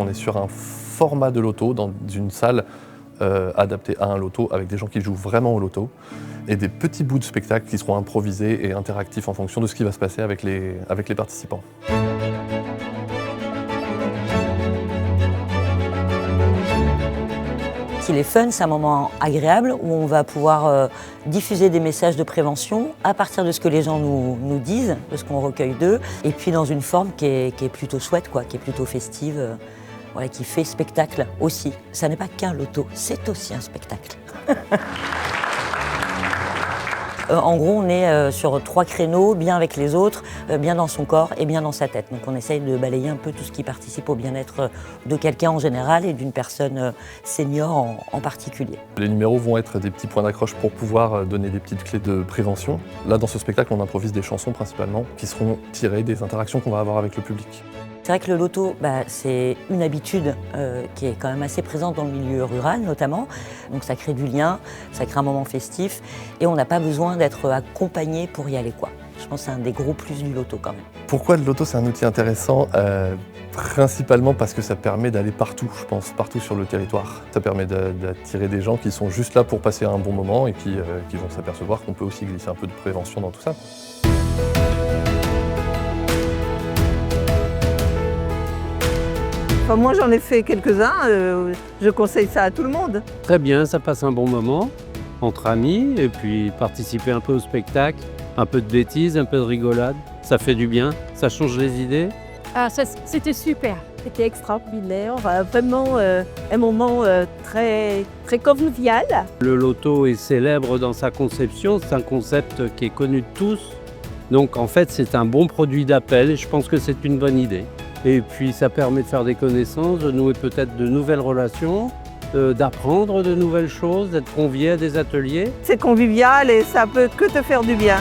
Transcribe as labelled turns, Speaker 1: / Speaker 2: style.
Speaker 1: On est sur un format de loto dans une salle adaptée à un loto avec des gens qui jouent vraiment au loto et des petits bouts de spectacle qui seront improvisés et interactifs en fonction de ce qui va se passer avec les participants.
Speaker 2: Ce qui est fun, c'est un moment agréable où on va pouvoir diffuser des messages de prévention à partir de ce que les gens nous disent, de ce qu'on recueille d'eux, et puis dans une forme qui est plutôt chouette, qui est plutôt festive, qui fait spectacle aussi. Ça n'est pas qu'un loto, c'est aussi un spectacle. En gros, on est sur 3 créneaux, bien avec les autres, bien dans son corps et bien dans sa tête. Donc on essaye de balayer un peu tout ce qui participe au bien-être de quelqu'un en général et d'une personne senior en particulier.
Speaker 1: Les numéros vont être des petits points d'accroche pour pouvoir donner des petites clés de prévention. Là, dans ce spectacle, on improvise des chansons principalement qui seront tirées des interactions qu'on va avoir avec le public.
Speaker 2: C'est vrai que le loto, c'est une habitude qui est quand même assez présente dans le milieu rural notamment. Donc ça crée du lien, ça crée un moment festif et on n'a pas besoin d'être accompagné pour y aller, Je pense que c'est un des gros plus du loto quand même.
Speaker 1: Pourquoi le loto c'est un outil intéressant principalement parce que ça permet d'aller partout, je pense, partout sur le territoire. Ça permet d'attirer des gens qui sont juste là pour passer un bon moment et qui vont s'apercevoir qu'on peut aussi glisser un peu de prévention dans tout ça.
Speaker 3: Enfin, moi j'en ai fait quelques-uns, je conseille ça à tout le monde.
Speaker 4: Très bien, ça passe un bon moment entre amis et puis participer un peu au spectacle, un peu de bêtises, un peu de rigolade, ça fait du bien, ça change les idées.
Speaker 5: Ah, c'était super.
Speaker 6: C'était extraordinaire, vraiment un moment très, très convivial.
Speaker 4: Le loto est célèbre dans sa conception, c'est un concept qui est connu de tous. Donc en fait c'est un bon produit d'appel et je pense que c'est une bonne idée. Et puis ça permet de faire des connaissances, de nouer peut-être de nouvelles relations, d'apprendre de nouvelles choses, d'être convié à des ateliers.
Speaker 3: C'est convivial et ça peut que te faire du bien.